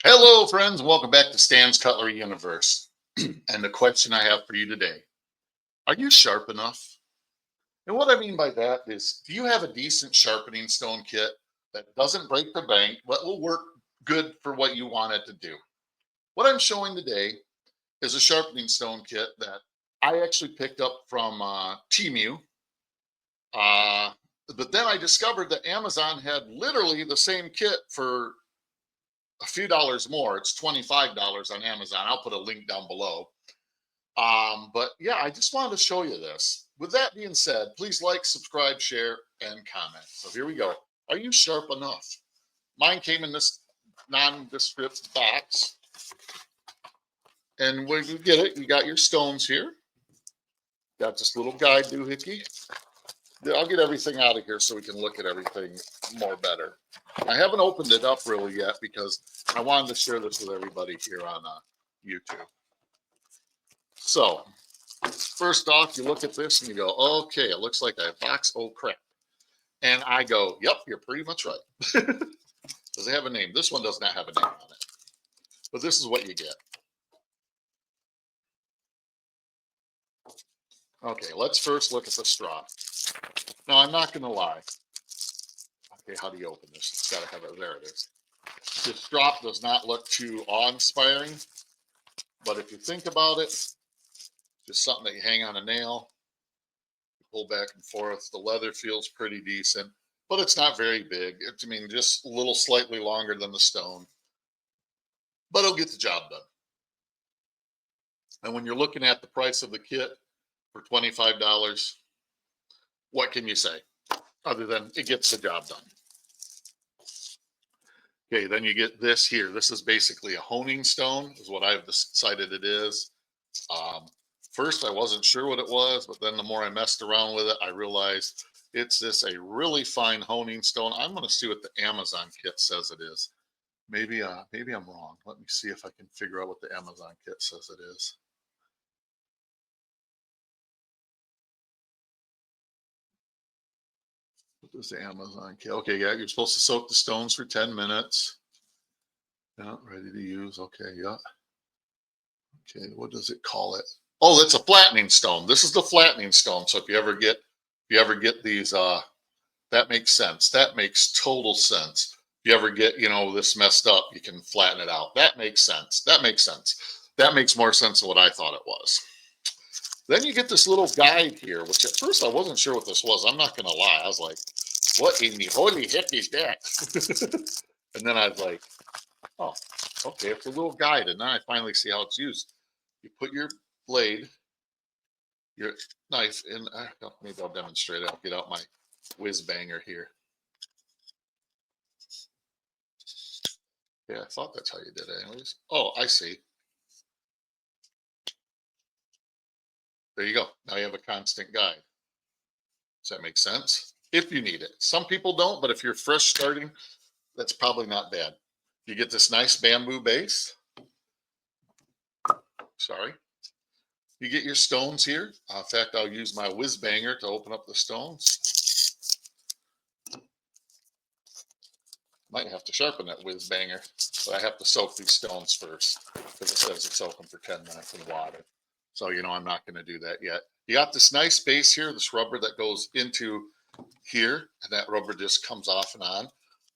Hello, friends, and welcome back to Stan's Cutlery Universe. And the question I have for you today, are you sharp enough? And what I mean by that is, do you have a decent sharpening stone kit that doesn't break the bank, but will work good for what you want it to do? What I'm showing today is a sharpening stone kit that I actually picked up from Temu. Uh, but then I discovered that Amazon had literally the same kit for a few dollars more. It's $25 on Amazon. I'll put a link down below. But yeah, I just wanted to show you this. With that being said, please like, subscribe, share, and comment. So here we go. Are you sharp enough? Mine came in this nondescript box. And when you get it, you got your stones here. Got this little guide doohickey. I'll get everything out of here so we can look at everything more better. I haven't opened it up really yet because I wanted to share this with everybody here on YouTube. So, first off, you look at this and you go, okay, it looks like a box. Oh, crap. And I go, yep, you're pretty much right. Does it have a name? This one does not have a name on it. But this is what you get. Okay, let's first look at the straw. Now, I'm not going to lie. Okay, how do you open this? It's got to have it. There it is. This strop does not look too awe-inspiring. But if you think about it, just something that you hang on a nail, you pull back and forth. The leather feels pretty decent, but it's not very big. I mean, just a little slightly longer than the stone, but it'll get the job done. And when you're looking at the price of the kit for $25, what can you say other than it gets the job done? Okay, then you get this here. This is basically a honing stone, is what I've decided it is. First, I wasn't sure what it was, but then the more I messed around with it, I realized it's a really fine honing stone. I'm going to see what the Amazon kit says it is. Maybe I'm wrong. Let me see if I can figure out what the Amazon kit says it is. What does the Amazon kit? Okay, yeah, you're supposed to soak the stones for 10 minutes. Yeah, ready to use. Okay, yeah. Okay, what does it call it? Oh, it's a flattening stone. This is the flattening stone. So if you ever get these, that makes sense. That makes total sense. If you ever get, this messed up, you can flatten it out. That makes sense. That makes sense. That makes more sense than what I thought it was. Then you get this little guide here, which at first I wasn't sure what this was. I'm not going to lie. I was like, what in the holy heck is that? And then I was like, oh, okay, it's a little guide. And then I finally see how it's used. You put your blade, your knife in. Maybe I'll demonstrate it. I'll get out my whiz banger here. Yeah, I thought that's how you did it anyways. Oh, I see. There you go. Now you have a constant guide. Does that make sense? If you need it. Some people don't, but if you're fresh starting, that's probably not bad. You get this nice bamboo base. Sorry. You get your stones here. In fact, I'll use my whiz banger to open up the stones. Might have to sharpen that whiz banger, but I have to soak these stones first because it says to soak them for 10 minutes in water. So, I'm not going to do that yet. You got this nice base here, this rubber that goes into here, and that rubber just comes off and on.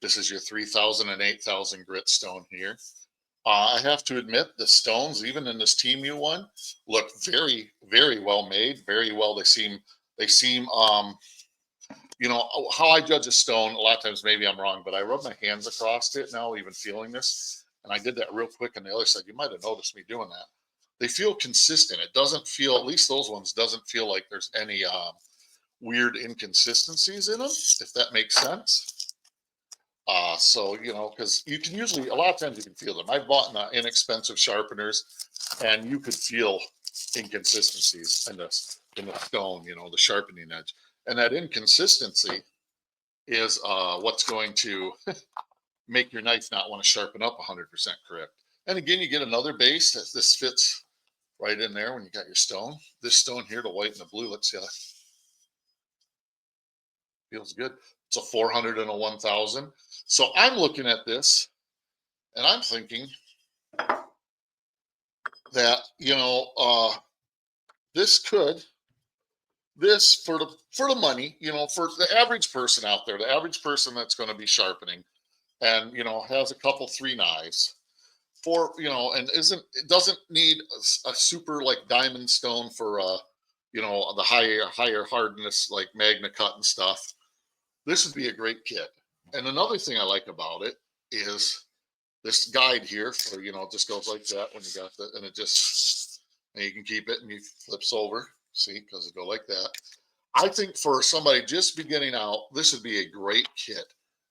This is your 3,000 and 8,000 grit stone here. I have to admit the stones, even in this Temu one, look very, very well made. Very well. They seem, how I judge a stone. A lot of times, maybe I'm wrong, but I rub my hands across it now, even feeling this. And I did that real quick on the other side. You might have noticed me doing that. They feel consistent. It doesn't feel, at least those ones, doesn't feel like there's any weird inconsistencies in them, if that makes sense. So, because you can usually, a lot of times you can feel them. I've bought inexpensive sharpeners and you could feel inconsistencies in the stone, the sharpening edge. And that inconsistency is what's going to make your knife not want to sharpen up 100% correct. And again, you get another base that this fits right in there when you got your stone. This stone here, the white and the blue, let's see how that feels good. It's a 400 and a 1,000. So I'm looking at this And I'm thinking that, this could, this for the money, for the average person out there, the average person that's going to be sharpening and, has a couple, three knives for, and isn't, it doesn't need a super like diamond stone for, the higher hardness, like magna cut and stuff. This would be a great kit. And another thing I like about it is this guide here for, it just goes like that when you got the, and it just, and you can keep it and you flips over, see, because it go like that. I think for somebody just beginning out, this would be a great kit.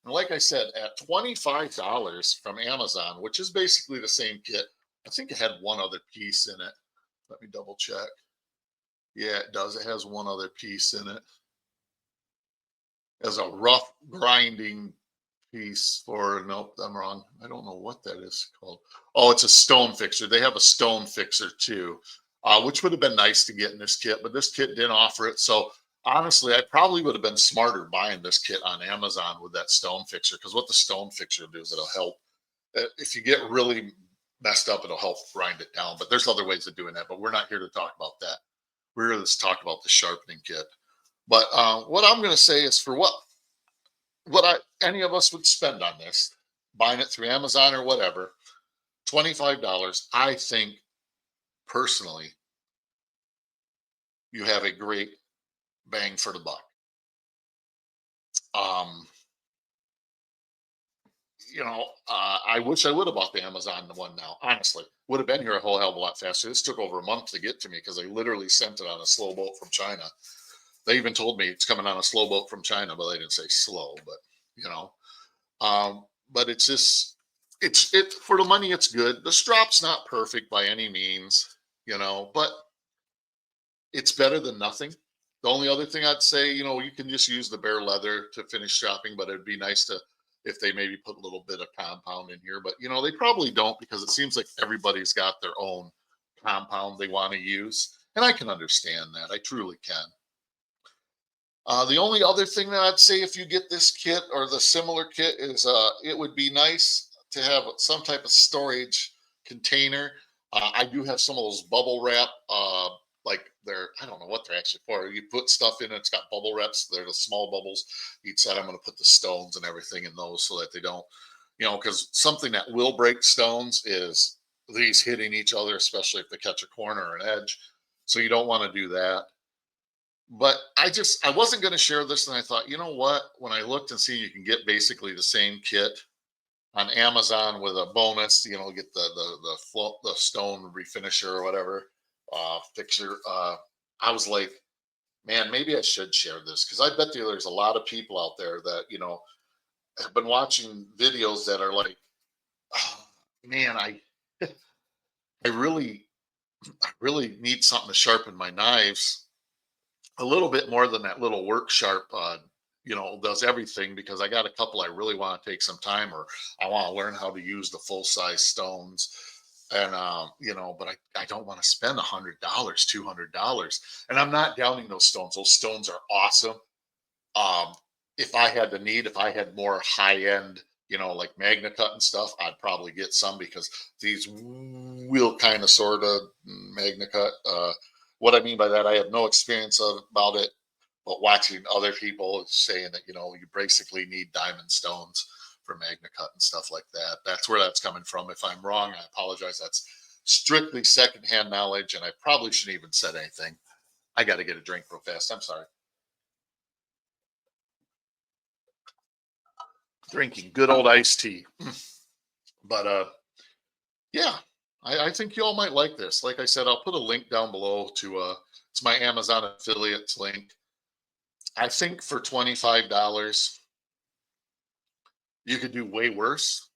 And like I said, at $25 from Amazon, which is basically the same kit, I think it had one other piece in it. Let me double check. Yeah, it does. It has one other piece in it. As a rough grinding piece for, nope, I'm wrong. I don't know what that is called. Oh, it's a stone fixer. They have a stone fixer too, which would have been nice to get in this kit, but this kit didn't offer it. So honestly, I probably would have been smarter buying this kit on Amazon with that stone fixer, because what the stone fixer will do is it'll help. If you get really messed up, it'll help grind it down. But there's other ways of doing that. But we're not here to talk about that. We're here to talk about the sharpening kit. But what I'm going to say is, for what any of us would spend on this, buying it through Amazon or whatever, $25, I think personally, you have a great bang for the buck. Um, I wish I would have bought the Amazon one now. Honestly, would have been here a whole hell of a lot faster. This took over a month to get to me because they literally sent it on a slow boat from China. They even told me it's coming on a slow boat from China, but they didn't say slow. But you know, but it's just, it for the money, it's good. The strop's not perfect by any means, but it's better than nothing. The only other thing I'd say, you can just use the bare leather to finish shopping, but it'd be nice to, if they maybe put a little bit of compound in here, but they probably don't, because it seems like everybody's got their own compound they want to use. And I can understand that. I truly can. The only other thing that I'd say, if you get this kit or the similar kit, is it would be nice to have some type of storage container. I do have some of those bubble wrap, like they're, I don't know what they're actually for. You put stuff in it, it's got bubble wraps. They're the small bubbles. Each side, I'm going to put the stones and everything in those so that they don't, because something that will break stones is these hitting each other, especially if they catch a corner or an edge. So you don't want to do that. But I wasn't going to share this, and I thought, you know what? When I looked and see you can get basically the same kit on Amazon with a bonus, get the stone refinisher or whatever fixer. I was like, man, maybe I should share this, because I bet you there's a lot of people out there that have been watching videos that are like, oh, man, I really need something to sharpen my knives a little bit more than that little work sharp, does everything, because I got a couple I really want to take some time, or I want to learn how to use the full size stones. And, but I don't want to spend $100, $200. And I'm not downing those stones. Those stones are awesome. Um, if I had more high end, like Magna Cut and stuff, I'd probably get some, because these will kind of sort of Magna Cut. What I mean by that, I have no experience about it, but watching other people saying that, you basically need diamond stones for Magna Cut and stuff like that. That's where that's coming from. If I'm wrong, I apologize. That's strictly secondhand knowledge, and I probably shouldn't even said anything. I got to get a drink real fast. I'm sorry. Drinking good old iced tea. But yeah, I think you all might like this. Like I said, I'll put a link down below to it's my Amazon affiliates link. I think for $25, you could do way worse,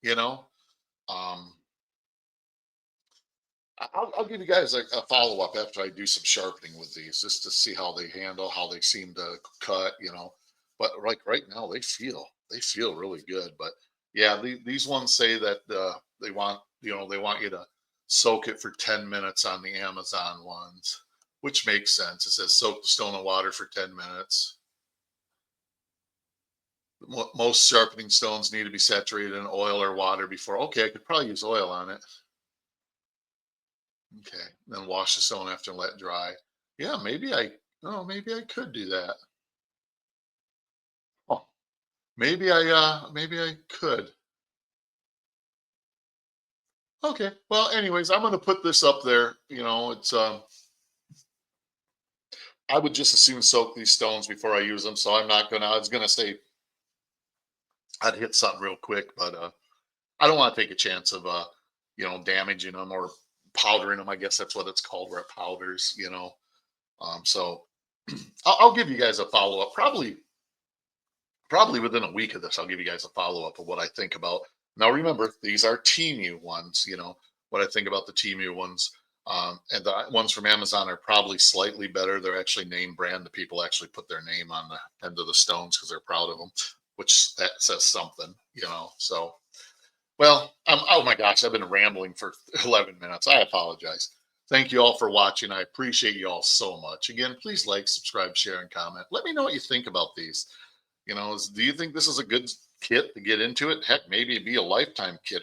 you know. Um, I'll give you guys a follow up after I do some sharpening with these, just to see how they handle, how they seem to cut. But like right now, they feel really good. But yeah, these ones say that they want you to soak it for 10 minutes on the Amazon ones, which makes sense. It says soak the stone in water for 10 minutes. Most sharpening stones need to be saturated in oil or water before. Okay, I could probably use oil on it. Okay, then wash the stone after and let dry. Yeah, maybe I. Oh, maybe I could do that. Oh, maybe I. Maybe I could. Okay. Well, anyways, I'm gonna put this up there. It's I would just as soon soak these stones before I use them. So I'm not gonna. I was gonna say I'd hit something real quick, but I don't want to take a chance of damaging them or powdering them. I guess that's what it's called, where it powders. So I'll give you guys a follow up. Probably within a week of this, I'll give you guys a follow up of what I think about. Now, remember, these are Temu ones. What I think about the Temu ones. And the ones from Amazon are probably slightly better. They're actually name brand. The people actually put their name on the end of the stones because they're proud of them, which that says something. So, well, oh my gosh, I've been rambling for 11 minutes. I apologize. Thank you all for watching. I appreciate you all so much. Again, please like, subscribe, share, and comment. Let me know what you think about these. Do you think this is a good kit to get into it? Heck, maybe it'd be a lifetime kit.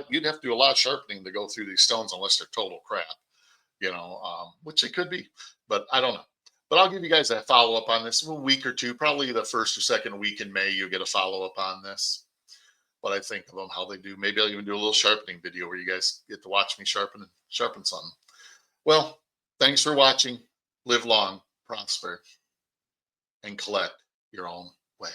You'd have to do a lot of sharpening to go through these stones unless they're total crap, which it could be, but I don't know. But I'll give you guys a follow up on this in a week or two, probably the first or second week in May. You'll get a follow up on this. What I think of them, how they do. Maybe I'll even do a little sharpening video where you guys get to watch me sharpen something. Well, thanks for watching. Live long, prosper, and collect your own way.